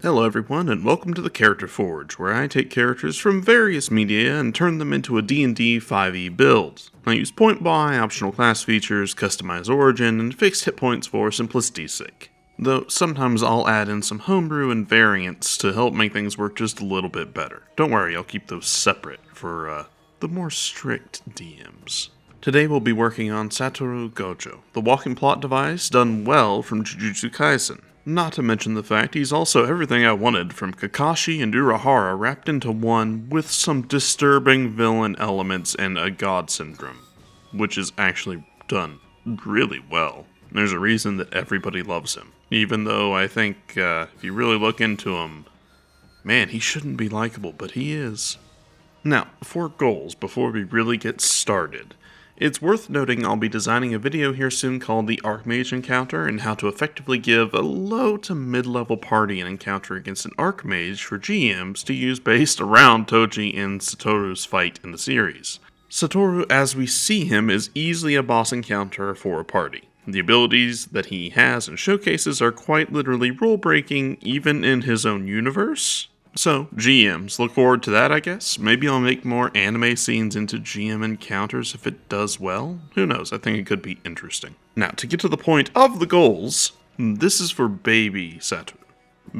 Hello everyone, and welcome to the Character Forge, where I take characters from various media and turn them into a D&D 5e build. I use point buy, optional class features, customized origin, and fixed hit points for simplicity's sake. Though sometimes I'll add in some homebrew and variants to help make things work just a little bit better. Don't worry, I'll keep those separate for the more strict DMs. Today we'll be working on Satoru Gojo, the walking plot device done well from Jujutsu Kaisen. Not to mention the fact he's also everything I wanted from Kakashi and Urahara wrapped into one with some disturbing villain elements and a god syndrome, which is actually done really well. There's a reason that everybody loves him, even though I think if you really look into him, man, he shouldn't be likable, but he is. Now, for goals before we really get started. It's worth noting I'll be designing a video here soon called the Archmage Encounter and how to effectively give a low to mid-level party an encounter against an Archmage for GMs to use based around Toji and Satoru's fight in the series. Satoru, as we see him, is easily a boss encounter for a party. The abilities that he has and showcases are quite literally rule-breaking even in his own universe. So, GMs, look forward to that, I guess. Maybe I'll make more anime scenes into GM encounters if it does well. Who knows, I think it could be interesting. Now, to get to the point of the goals, this is for baby Satoru.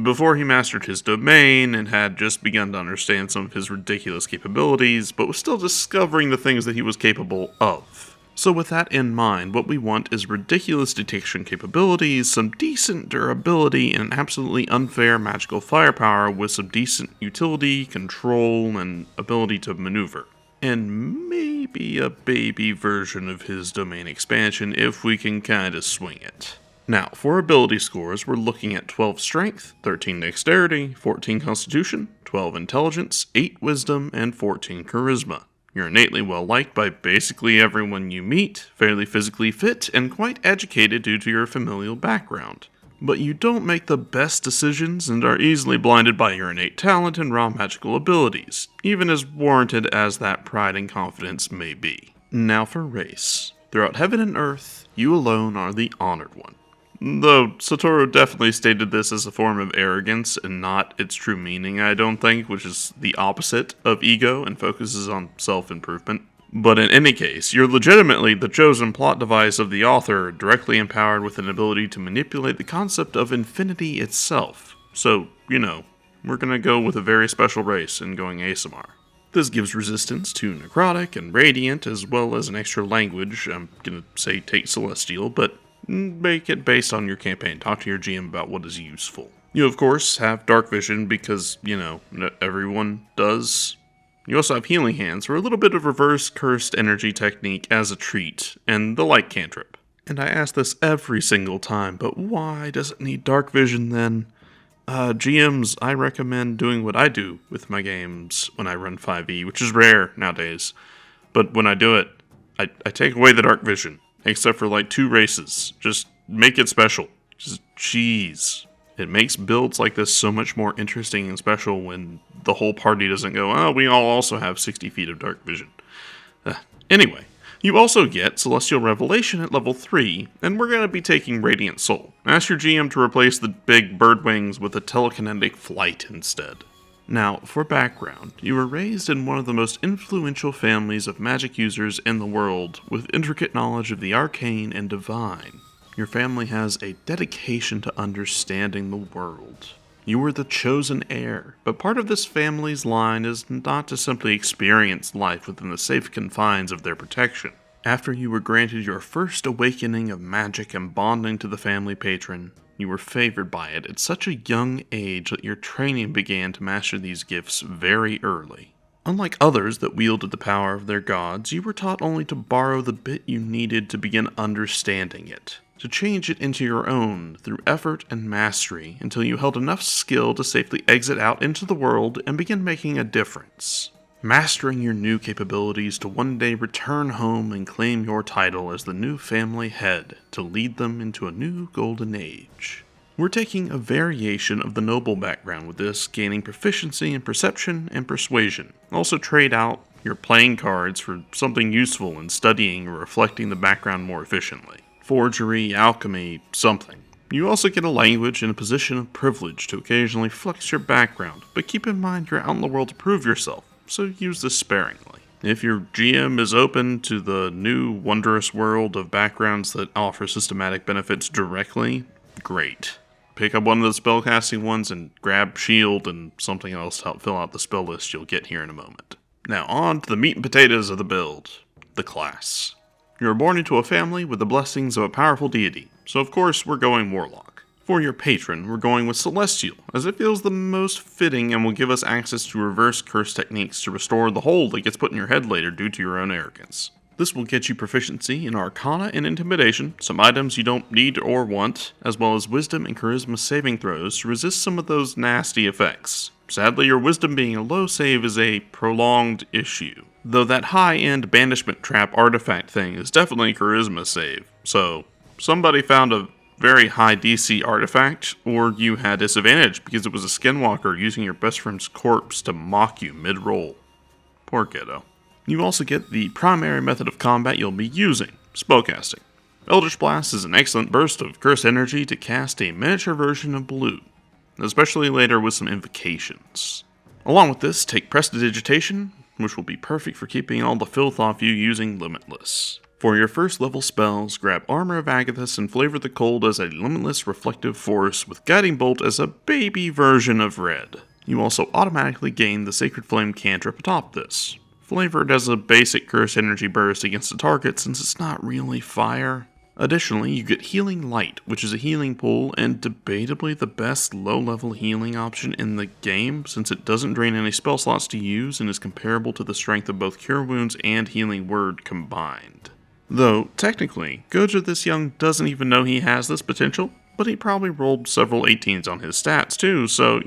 Before he mastered his domain and had just begun to understand some of his ridiculous capabilities, but was still discovering the things that he was capable of. So with that in mind, what we want is ridiculous detection capabilities, some decent durability, and absolutely unfair magical firepower with some decent utility, control, and ability to maneuver. And maybe a baby version of his domain expansion if we can kinda swing it. Now, for ability scores, we're looking at 12 strength, 13 dexterity, 14 constitution, 12 intelligence, 8 wisdom, and 14 charisma. You're innately well-liked by basically everyone you meet, fairly physically fit, and quite educated due to your familial background. But you don't make the best decisions and are easily blinded by your innate talent and raw magical abilities, even as warranted as that pride and confidence may be. Now for race. Throughout heaven and earth, you alone are the honored one. Though Satoru definitely stated this as a form of arrogance and not its true meaning, I don't think, which is the opposite of ego and focuses on self-improvement. But in any case, you're legitimately the chosen plot device of the author, directly empowered with an ability to manipulate the concept of infinity itself. So, we're gonna go with a very special race and going ASMR. This gives resistance to Necrotic and Radiant, as well as an extra language. I'm gonna say take Celestial, but make it based on your campaign. Talk to your GM about what is useful. You, of course, have Dark Vision because, everyone does. You also have Healing Hands, or a little bit of reverse cursed energy technique as a treat, and the Light Cantrip. And I ask this every single time, but why does it need Dark Vision then? GMs, I recommend doing what I do with my games when I run 5e, which is rare nowadays. But when I do it, I take away the Dark Vision. Except for like 2 races. Just make it special. Just jeez. It makes builds like this so much more interesting and special when the whole party doesn't go, oh, we all also have 60 feet of dark vision. Anyway, you also get Celestial Revelation at level 3, and we're going to be taking Radiant Soul. Ask your GM to replace the big bird wings with a telekinetic flight instead. Now, for background, you were raised in one of the most influential families of magic users in the world, with intricate knowledge of the arcane and divine. Your family has a dedication to understanding the world. You were the chosen heir, but part of this family's line is not to simply experience life within the safe confines of their protection. After you were granted your first awakening of magic and bonding to the family patron, you were favored by it at such a young age that your training began to master these gifts very early. Unlike others that wielded the power of their gods, you were taught only to borrow the bit you needed to begin understanding it, to change it into your own through effort and mastery until you held enough skill to safely exit out into the world and begin making a difference. Mastering your new capabilities to one day return home and claim your title as the new family head to lead them into a new golden age. We're taking a variation of the noble background with this, gaining proficiency in perception and persuasion. Also trade out your playing cards for something useful in studying or reflecting the background more efficiently. Forgery, alchemy, something. You also get a language and a position of privilege to occasionally flex your background, but keep in mind you're out in the world to prove yourself, so use this sparingly. If your GM is open to the new wondrous world of backgrounds that offer systematic benefits directly, great. Pick up one of the spellcasting ones and grab shield and something else to help fill out the spell list you'll get here in a moment. Now on to the meat and potatoes of the build, the class. You were born into a family with the blessings of a powerful deity, so of course we're going Warlock. For your patron, we're going with Celestial, as it feels the most fitting and will give us access to reverse curse techniques to restore the hole that gets put in your head later due to your own arrogance. This will get you proficiency in Arcana and Intimidation, some items you don't need or want, as well as Wisdom and Charisma saving throws to resist some of those nasty effects. Sadly, your Wisdom being a low save is a prolonged issue, though that high-end Banishment Trap artifact thing is definitely a Charisma save, so somebody found a very high DC artifact, or you had disadvantage because it was a skinwalker using your best friend's corpse to mock you mid-roll. Poor kiddo. You also get the primary method of combat you'll be using, spellcasting. Eldritch Blast is an excellent burst of curse energy to cast a miniature version of blue, especially later with some invocations. Along with this, take Prestidigitation, which will be perfect for keeping all the filth off you using Limitless. For your first level spells, grab Armor of Agathis and Flavor the Cold as a limitless reflective force with Guiding Bolt as a baby version of red. You also automatically gain the Sacred Flame cantrip atop this, flavored as a basic curse energy burst against a target since it's not really fire. Additionally, you get Healing Light, which is a healing pool and debatably the best low-level healing option in the game since it doesn't drain any spell slots to use and is comparable to the strength of both Cure Wounds and Healing Word combined. Though, technically, Gojo this young doesn't even know he has this potential, but he probably rolled several 18s on his stats too, so,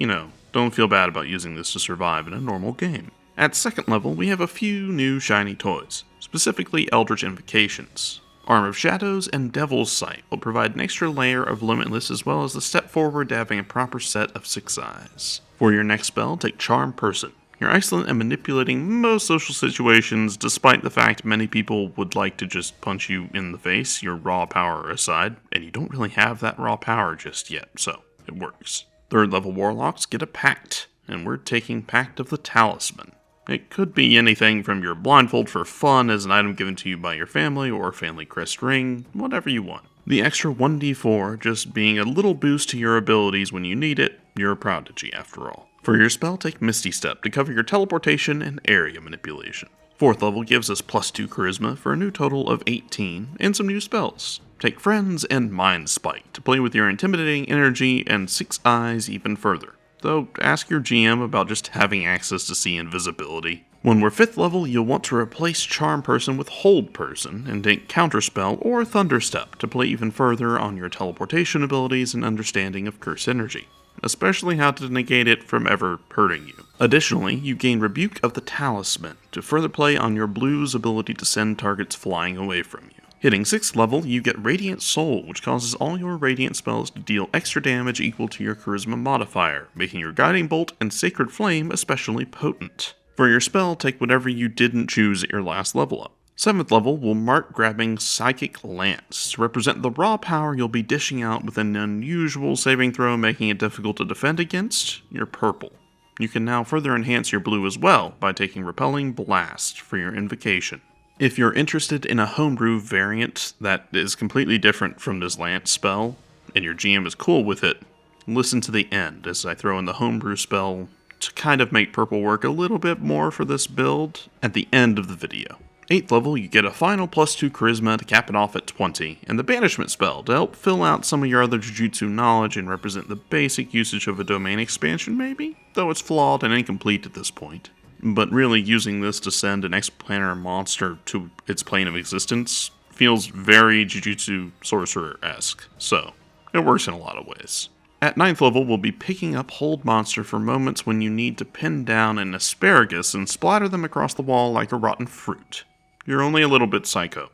don't feel bad about using this to survive in a normal game. At second level, we have a few new shiny toys, specifically Eldritch Invocations. Arm of Shadows and Devil's Sight will provide an extra layer of Limitless as well as the step forward to having a proper set of 6 eyes. For your next spell, take Charm Person. You're excellent at manipulating most social situations, despite the fact many people would like to just punch you in the face, your raw power aside, and you don't really have that raw power just yet, so it works. Third level Warlocks get a Pact, and we're taking Pact of the Talisman. It could be anything from your blindfold for fun as an item given to you by your family, or family crest ring, whatever you want. The extra 1d4 just being a little boost to your abilities when you need it, you're a prodigy after all. For your spell, take Misty Step to cover your teleportation and area manipulation. Fourth level gives us +2 Charisma for a new total of 18, and some new spells. Take Friends and Mind Spite to play with your intimidating energy and 6 eyes even further. Though, ask your GM about just having access to see invisibility. When we're 5th level, you'll want to replace Charm Person with Hold Person, and take Counterspell or Thunderstep to play even further on your teleportation abilities and understanding of curse energy, especially how to negate it from ever hurting you. Additionally, you gain Rebuke of the Talisman to further play on your blue's ability to send targets flying away from you. Hitting 6th level, you get Radiant Soul, which causes all your Radiant spells to deal extra damage equal to your Charisma modifier, making your Guiding Bolt and Sacred Flame especially potent. For your spell, take whatever you didn't choose at your last level up. 7th level will mark grabbing Psychic Lance to represent the raw power you'll be dishing out with an unusual saving throw making it difficult to defend against, your purple. You can now further enhance your blue as well by taking Repelling Blast for your invocation. If you're interested in a Homebrew variant that is completely different from this Lance spell, and your GM is cool with it, listen to the end as I throw in the Homebrew spell to kind of make purple work a little bit more for this build at the end of the video. 8th level, you get a final +2 Charisma to cap it off at 20, and the Banishment spell to help fill out some of your other Jujutsu knowledge and represent the basic usage of a domain expansion maybe, though it's flawed and incomplete at this point. But really using this to send an X-Planar monster to its plane of existence feels very Jujutsu Sorcerer-esque, so it works in a lot of ways. At 9th level, we'll be picking up Hold Monster for moments when you need to pin down an asparagus and splatter them across the wall like a rotten fruit. You're only a little bit psycho.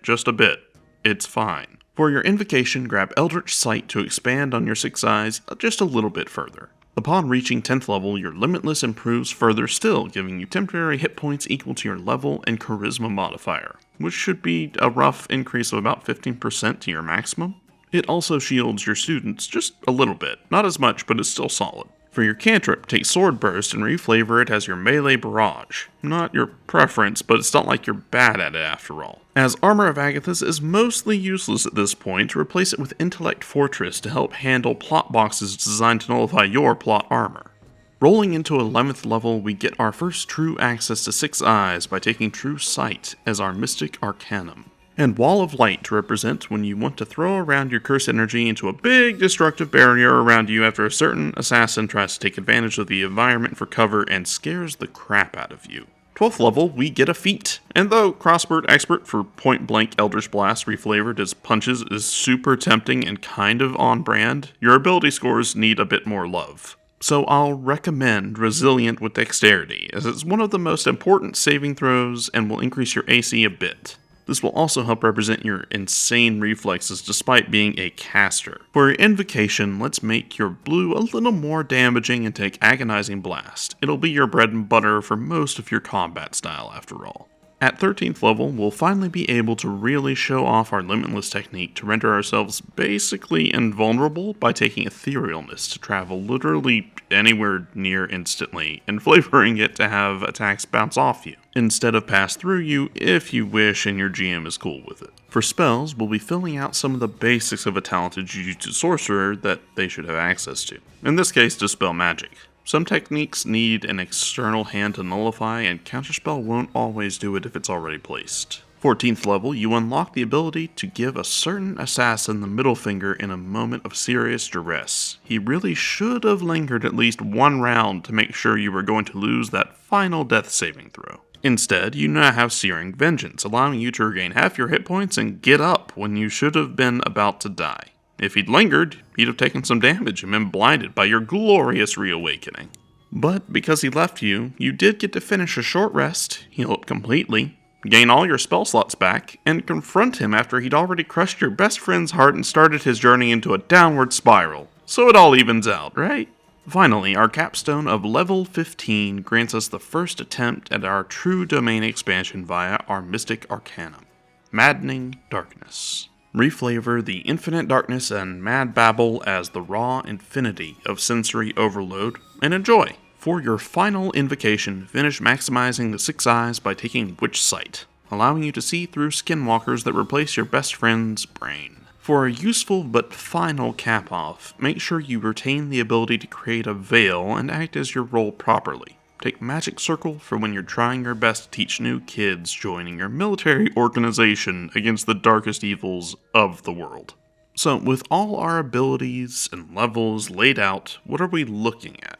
Just a bit. It's fine. For your invocation, grab Eldritch Sight to expand on your 6 eyes just a little bit further. Upon reaching 10th level, your Limitless improves further still, giving you temporary hit points equal to your level and Charisma modifier, which should be a rough increase of about 15% to your maximum. It also shields your students just a little bit, not as much, but it's still solid. For your cantrip, take Sword Burst and reflavor it as your Melee Barrage. Not your preference, but it's not like you're bad at it after all. As Armor of Agathis is mostly useless at this point, replace it with Intellect Fortress to help handle plot boxes designed to nullify your plot armor. Rolling into 11th level, we get our first true access to 6 Eyes by taking True Sight as our Mystic Arcanum. And Wall of Light to represent when you want to throw around your curse energy into a big destructive barrier around you after a certain assassin tries to take advantage of the environment for cover and scares the crap out of you. 12th level, we get a feat, and though Crossword Expert for Point Blank Eldritch Blast reflavored as punches is super tempting and kind of on brand, your ability scores need a bit more love. So I'll recommend Resilient with Dexterity, as it's one of the most important saving throws and will increase your AC a bit. This will also help represent your insane reflexes despite being a caster. For your invocation, let's make your blue a little more damaging and take Agonizing Blast. It'll be your bread and butter for most of your combat style after all. At 13th level, we'll finally be able to really show off our Limitless technique to render ourselves basically invulnerable by taking Etherealness to travel literally anywhere near instantly and flavoring it to have attacks bounce off you, instead of pass through you if you wish and your GM is cool with it. For spells, we'll be filling out some of the basics of a talented Jujutsu sorcerer that they should have access to. In this case, Dispel Magic. Some techniques need an external hand to nullify, and Counterspell won't always do it if it's already placed. 14th level, you unlock the ability to give a certain assassin the middle finger in a moment of serious duress. He really should have lingered at least one round to make sure you were going to lose that final death saving throw. Instead, you now have Searing Vengeance, allowing you to regain half your hit points and get up when you should have been about to die. If he'd lingered, he'd have taken some damage and been blinded by your glorious reawakening. But because he left you, you did get to finish a short rest, heal up completely, gain all your spell slots back, and confront him after he'd already crushed your best friend's heart and started his journey into a downward spiral. So it all evens out, right? Finally, our capstone of level 15 grants us the first attempt at our true domain expansion via our Mystic Arcanum, Maddening Darkness. Reflavor the Infinite Darkness and Mad Babble as the raw infinity of sensory overload, and enjoy! For your final invocation, finish maximizing the 6 Eyes by taking Witch Sight, allowing you to see through skinwalkers that replace your best friend's brain. For a useful but final cap-off, make sure you retain the ability to create a veil and act as your role properly. Take Magic Circle for when you're trying your best to teach new kids joining your military organization against the darkest evils of the world. So, with all our abilities and levels laid out, what are we looking at?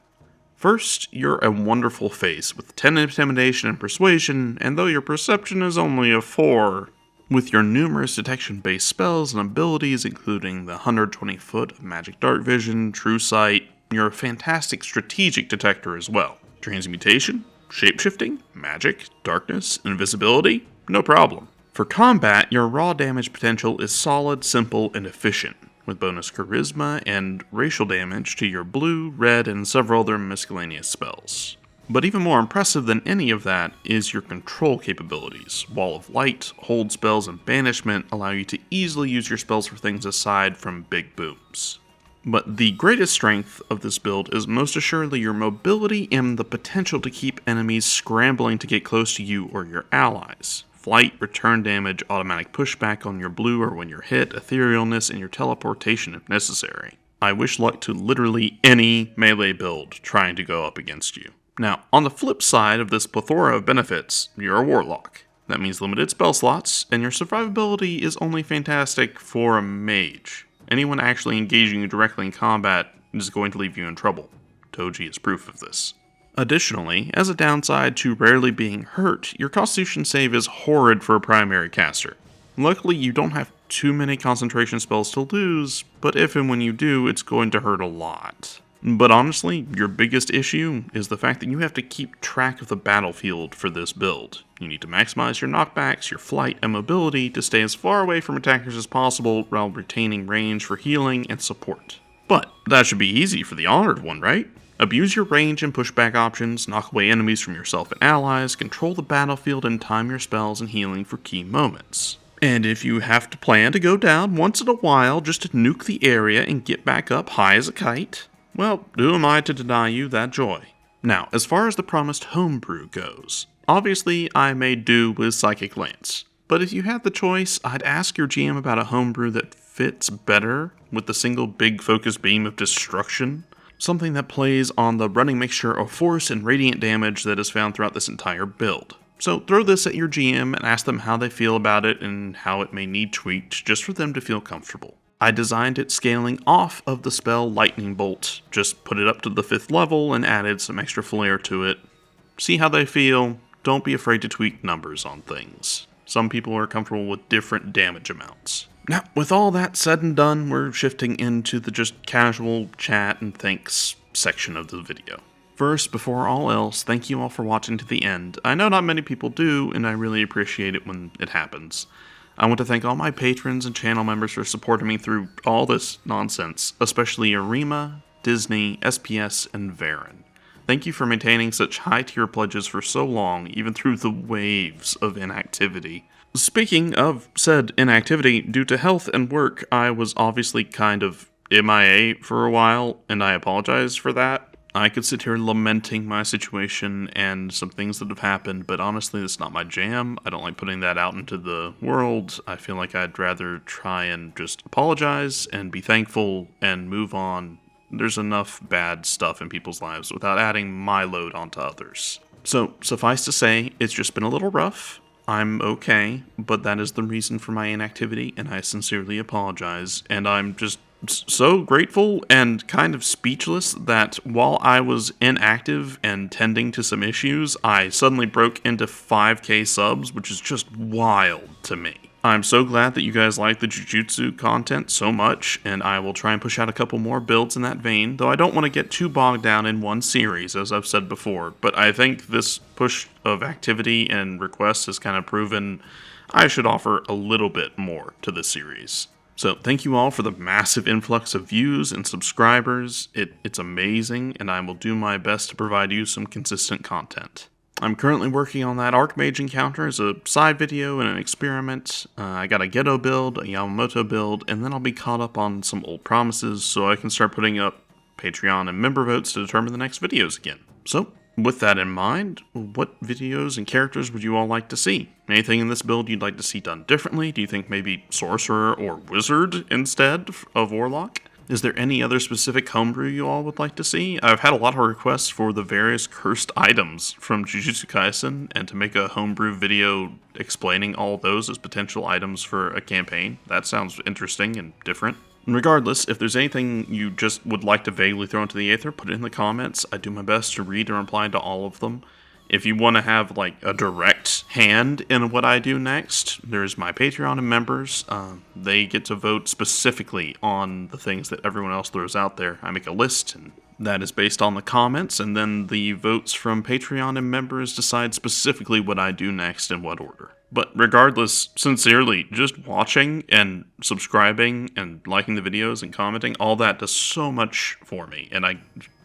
First, you're a wonderful face with 10 Intimidation and Persuasion, and though your Perception is only a 4, with your numerous detection-based spells and abilities including the 120 foot of Magic Dark Vision, True Sight, you're a fantastic strategic detector as well. Transmutation, Shapeshifting, Magic, Darkness, Invisibility, no problem. For combat, your raw damage potential is solid, simple, and efficient, with bonus Charisma and racial damage to your blue, red, and several other miscellaneous spells. But even more impressive than any of that is your control capabilities. Wall of Light, Hold spells, and Banishment allow you to easily use your spells for things aside from big booms. But the greatest strength of this build is most assuredly your mobility and the potential to keep enemies scrambling to get close to you or your allies. Flight, return damage, automatic pushback on your blue or when you're hit, etherealness, and your teleportation if necessary. I wish luck to literally any melee build trying to go up against you. Now, on the flip side of this plethora of benefits, you're a warlock. That means limited spell slots, and your survivability is only fantastic for a mage. Anyone actually engaging you directly in combat is going to leave you in trouble. Toji is proof of this. Additionally, as a downside to rarely being hurt, your Constitution save is horrid for a primary caster. Luckily, you don't have too many concentration spells to lose, but if and when you do, it's going to hurt a lot. But honestly, your biggest issue is the fact that you have to keep track of the battlefield for this build. You need to maximize your knockbacks, your flight, and mobility to stay as far away from attackers as possible while retaining range for healing and support. But that should be easy for the Honored one, right? Abuse your range and pushback options, knock away enemies from yourself and allies, control the battlefield, and time your spells and healing for key moments. And if you have to plan to go down once in a while just to nuke the area and get back up high as a kite, well, who am I to deny you that joy? Now, as far as the promised homebrew goes, obviously I made do with Psychic Lance. But if you had the choice, I'd ask your GM about a homebrew that fits better with the single big focus beam of destruction. Something that plays on the running mixture of force and radiant damage that is found throughout this entire build. So throw this at your GM and ask them how they feel about it and how it may need tweaked just for them to feel comfortable. I designed it scaling off of the spell Lightning Bolt, just put it up to the 5th level and added some extra flair to it. See how they feel, don't be afraid to tweak numbers on things. Some people are comfortable with different damage amounts. Now, with all that said and done, we're shifting into the just casual chat and thanks section of the video. First, before all else, thank you all for watching to the end. I know not many people do, and I really appreciate it when it happens. I want to thank all my patrons and channel members for supporting me through all this nonsense, especially Arima, Disney, SPS, and Varen. Thank you for maintaining such high-tier pledges for so long, even through the waves of inactivity. Speaking of said inactivity, due to health and work, I was obviously kind of MIA for a while, and I apologize for that. I could sit here lamenting my situation and some things that have happened, but honestly, that's not my jam. I don't like putting that out into the world. I feel like I'd rather try and just apologize and be thankful and move on. There's enough bad stuff in people's lives without adding my load onto others. So, suffice to say, it's just been a little rough. I'm okay, but that is the reason for my inactivity, and I sincerely apologize, and I'm just so grateful and kind of speechless that while I was inactive and tending to some issues, I suddenly broke into 5k subs, which is just wild to me. I'm so glad that you guys like the Jujutsu content so much, and I will try and push out a couple more builds in that vein, though I don't want to get too bogged down in one series, as I've said before, but I think this push of activity and requests has kind of proven I should offer a little bit more to the series. So thank you all for the massive influx of views and subscribers. It's amazing, and I will do my best to provide you some consistent content. I'm currently working on that Archmage encounter as a side video and an experiment. I got a Geto build, a Yamamoto build, and then I'll be caught up on some old promises so I can start putting up Patreon and member votes to determine the next videos again. So, with that in mind, what videos and characters would you all like to see? Anything in this build you'd like to see done differently? Do you think maybe Sorcerer or Wizard instead of Warlock? Is there any other specific homebrew you all would like to see? I've had a lot of requests for the various cursed items from Jujutsu Kaisen, and to make a homebrew video explaining all those as potential items for a campaign. That sounds interesting and different. Regardless, if there's anything you just would like to vaguely throw into the aether, put it in the comments. I do my best to read and reply to all of them. If you want to have like a direct hand in what I do next, there's my Patreon and members. They get to vote specifically on the things that everyone else throws out there. I make a list, and that is based on the comments, and then the votes from Patreon and members decide specifically what I do next in what order. But regardless, sincerely, just watching and subscribing and liking the videos and commenting, all that does so much for me, and I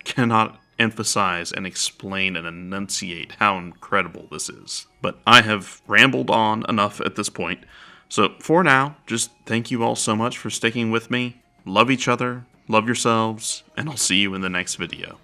cannot emphasize and explain and enunciate how incredible this is. But I have rambled on enough at this point, so for now, just thank you all so much for sticking with me. Love each other, love yourselves, and I'll see you in the next video.